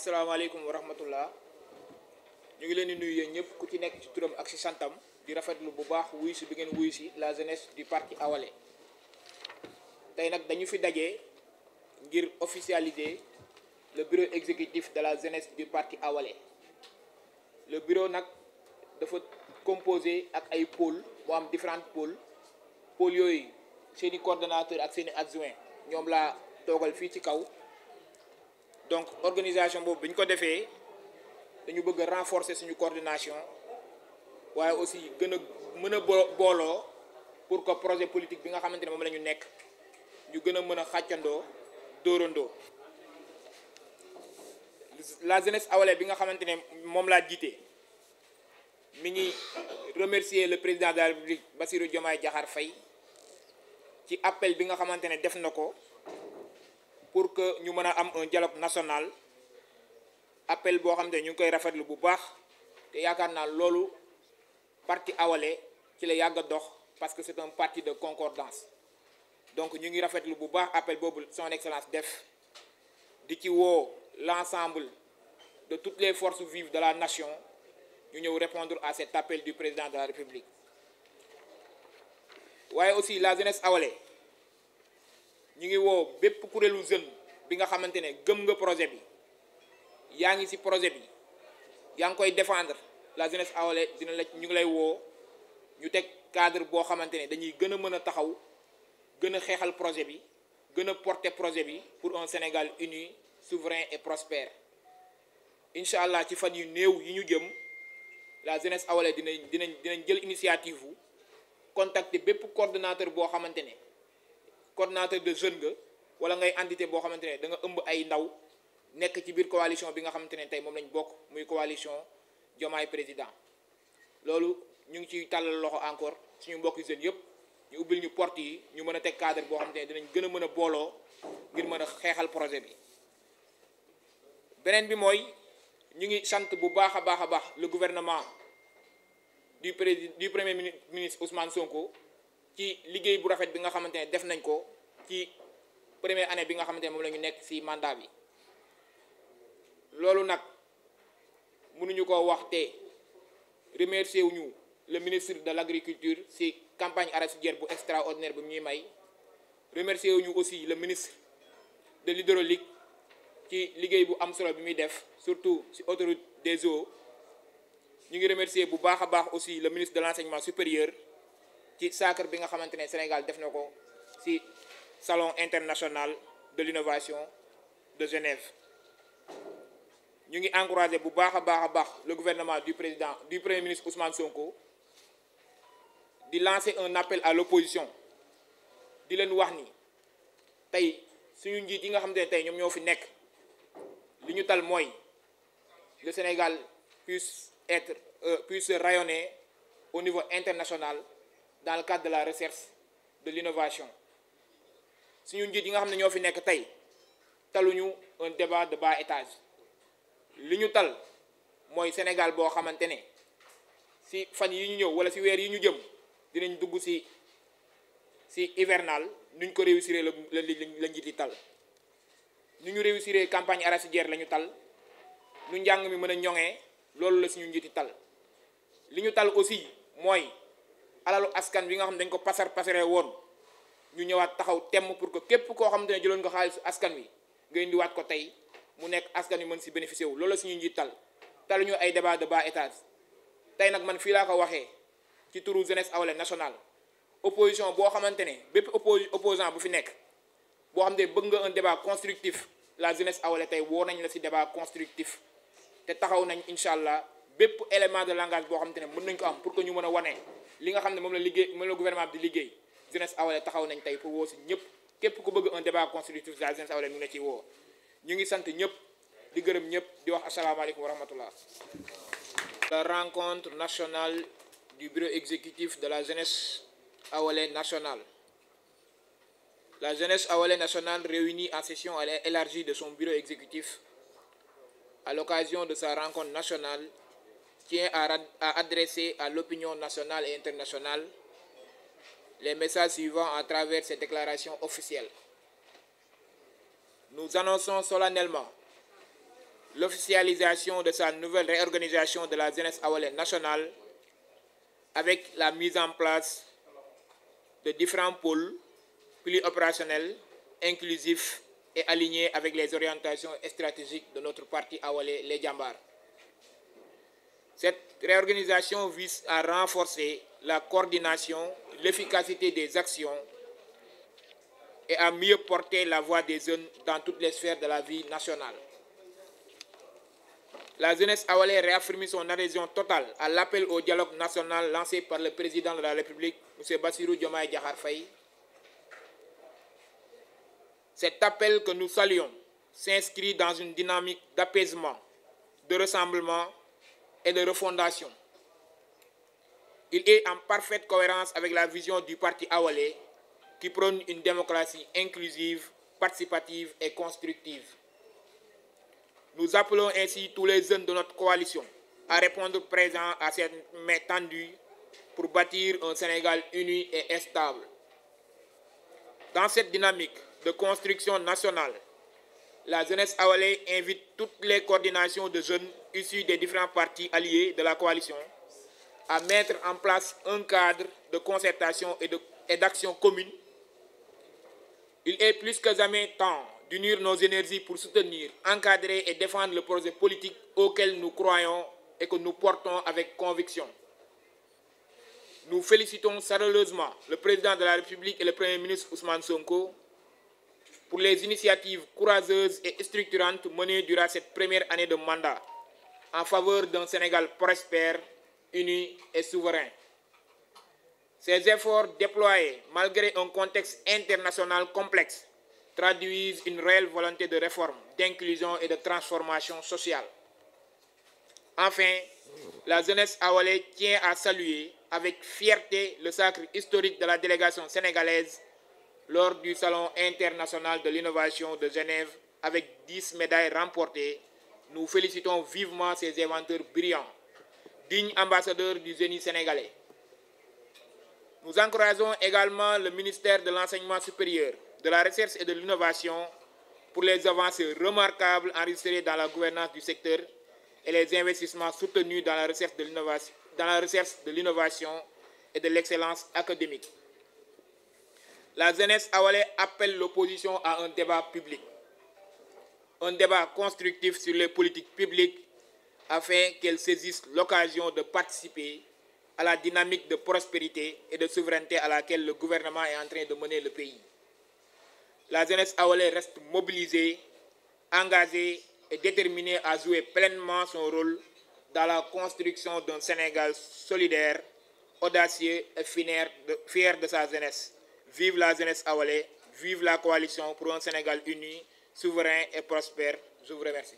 asalaamaaleykum wa rahmatullah ñu ngi leen di nuyu yéen ñëpp ku ci nekk ci turam ak ci santam di rafetlu bu baax wuyu si bi ngeen wuyu si la jeunesse du parti Awalé tey nag dañu fi daje ngir officialiser le bureau exécutif de la jeunesse du parti Awalé. Le bureau nag dafa composé ak ay pôles mu am différents pôles yooyu seeni coordonnateur ak seeni adjoint ñoom laa toogal fii ci kaw. Donc organisation boobu bi ñu ko defee dañu bëgg a renforcer suñu coordination waaye aussi gën a mën a booloo pour que projet politique bi nga xamante ne moom la ñu nekk ñu gën a mën a xàccandoo dóorandoo. La jeunesse Awalé bi nga xamante ne moom laa jiite mi ngi remercier le président de la République Bassirou Diomaye Diakhar Faye ci appel bi nga xamante ne def na ko pour que ñu mën a am un dialogue national appel boo xam ne ñu ngi koy rafetlu bu baax te yaakaar naa loolu parti Awalé ci la yàgg a dox parce que c'est un parti de concordance. Donc ñu ngi rafetlu bu baax appel boobu son excellence def di ci woo l'ensemble de toutes les forces vives de la nation ñu ñëw répondre à cet appel du président de la République. waaye aussi la jeunesse Awalé ñu ngi woo bépp kuréelu jeune bi nga xamante ne gëm nga projet bi yaa ngi ci projet bi yaa ngi koy défendre la jeunesse Awalé dina la ñu ngi lay woo ñu teg cadre boo xamante ne dañuy gën a mën a taxaw gën a xeexal projet bi gën a porter projet bi pour un Sénégal uni souverain et prospère. incha allah ci fan yu néew yi ñu jëm la jeunesse Awalé dinañ jël initiative wu contacter bépp coordonnateur boo xamante ne coordonnateur de jeune nga wala ngay entité boo xamante ne da nga ëmb ay ndaw nekk ci biir coalition bi nga xamante ne tey moom lañ bokk muy coalition Diomaye président. loolu ñu ngi ciy tàllal loxo encore suñu mbokki jeunes yëpp ñu ubbil ñu porte yi ñu mën a teg cadre boo xamante ne dinañ gën a mën a booloo ngir mën a xeexal projet bi. beneen bi mooy ñu ngi sant bu baax a baax le gouvernement du premier ministre Ousmane Sonko ci liggéey bu rafet bi nga xamante ne def nañ ko ci première année bi nga xamante ne moom la ñu nekk ci mandat bi. loolu nag mënuñu ko wax te remercier wuñu le ministre de l'agriculture ci campagne arachidière bu extraordinaire bu ñuy may. remercier wuñu aussi le ministre de l'hydraulique ci liggéey bu am solo bi muy def surtout ci autoroute des eaux. ñu ngi remercier bu baax a baax aussi le ministre de l'enseignement supérieur ci sacre bi nga xamante ne Sénégal def na ko ci salon international de l'innovation de Genève. ñu ngi encourager bu baax a baax le gouvernement du premier ministre Ousmane Sonko di lancer un appel à l'opposition di leen wax ni tey suñu njiit yi nga xamante ne tey ñoom ñoo fi nekk li ñu tal mooy le Sénégal puisse rayonner au niveau international dans le cadre de la recherche de l'innovation. suñu njiit yi nga xam ne ñoo fi nekk tey taluñu un débat de bas étage li ñu tal mooy Sénégal boo xamante ne ci fan yi ñu ñëw wala ci weer yi ñu jëm dinañ dugg ci hivernal nuñ ko réussir la njiit yi tal nu ñu réussir campagne arachidière la ñu tal nu njàng mi mën a ñoŋee loolu la suñu njiiti tal. li ñu tal aussi mooy alalu askan bi nga xam ne dañ ko pasare woon ñu ñëwaat taxaw temm pour que képp koo xamante ne jëloon nga xaalisu askan wi nga indiwaat ko tey mu nekk askan wi mën ci bénéficier wu loolu la suñu njiit tal taluñu ay débat de bas étage. tey nag man fii laa ko waxee ci turu jeunesse Awalé nationale opposition boo xamante ne bépp opposant bu fi nekk boo xam ne bëgg nga un débat constructif la jeunesse Awalé tey woo nañ la ci débat constructif te taxaw nañ incha allah bépp élément de langage boo xamante ne mën nañ ko am pour que ñu mën a wane li nga xam ne moom la gouvernement bi di liggéey jeunesse Awalé taxaw nañ tey pour woo ci ñëpp képp ku bëgg un débat constructif la jeunesse Awalé ñu ngi la ciy woo. ñu ngi sant ñëpp di gërëm ñëpp di wax asalaamaaleykum wa rahmatullah. La rencontre nationale du bureau exécutif de la jeunesse Awalé nationale. La jeunesse Awalé nationale réunie en session élargie de son bureau exécutif à l'occasion de sa rencontre nationale tient à adresser à l'opinion nationale et internationale les messages suivants à travers cette déclaration officielle. Nous annonçons solennellement l'officialisation de sa nouvelle réorganisation de la jeunesse awalais nationale avec la mise en place de différents pôles plus opérationnels, inclusifs et alignés avec les orientations stratégiques de notre parti awalais, les Djambar. Cette réorganisation vise à renforcer la coordination, l'efficacité des actions et à mieux porter la voix des jeunes dans toutes les sphères de la vie nationale. La jeunesse awalais réaffirme son adhésion totale à l'appel au dialogue national lancé par le président de la République, M. Bassirou Diomaye Diakhar Faye. Cet appel que nous saluons s'inscrit dans une dynamique d'apaisement, de rassemblement et de refondation. Il est en parfaite cohérence avec la vision du parti awalais qui prône une démocratie inclusive, participative et constructive. Nous appelons ainsi tous les jeunes de notre coalition à répondre présent à cette main tendue pour bâtir un Sénégal uni et stable. Dans cette dynamique de construction nationale, la jeunesse awalais invite toutes les coordinations de jeunes issus des différents partis alliés de la coalition à mettre en place un cadre de concertation et d'action commune. Il est plus que jamais temps d'unir nos énergies pour soutenir, encadrer et défendre le projet politique auquel nous croyons et que nous portons avec conviction. Nous félicitons chaleureusement le président de la République et le Premier ministre Ousmane Sonko pour les initiatives courageuses et structurantes menées durant cette première année de mandat en faveur d'un Sénégal prospère, uni et souverain. Ces efforts déployés, malgré un contexte international complexe, traduisent une réelle volonté de réforme, d'inclusion et de transformation sociale. Enfin, la jeunesse awalais tient à saluer avec fierté le sacre historique de la délégation sénégalaise lors du Salon international de l'innovation de Genève avec 10 médailles remportées. Nous félicitons vivement ces inventeurs brillants, dignes ambassadeurs du génie sénégalais. Nous encourageons également le ministère de l'Enseignement supérieur, de la Recherche et de l'Innovation pour les avancées remarquables enregistrées dans la gouvernance du secteur et les investissements soutenus dans la recherche de l'innovation et de l'excellence académique. La jeunesse awalais appelle l'opposition à un débat public, un débat constructif sur les politiques publiques afin qu'elle saisisse l'occasion de participer à la dynamique de prospérité et de souveraineté à laquelle le gouvernement est en train de mener le pays. La jeunesse awalais reste mobilisée, engagée et déterminée à jouer pleinement son rôle dans la construction d'un Sénégal solidaire, audacieux et fier de sa jeunesse. Vive la jeunesse awalais, vive la coalition pour un Sénégal uni, souverain et prospère. Je vous remercie.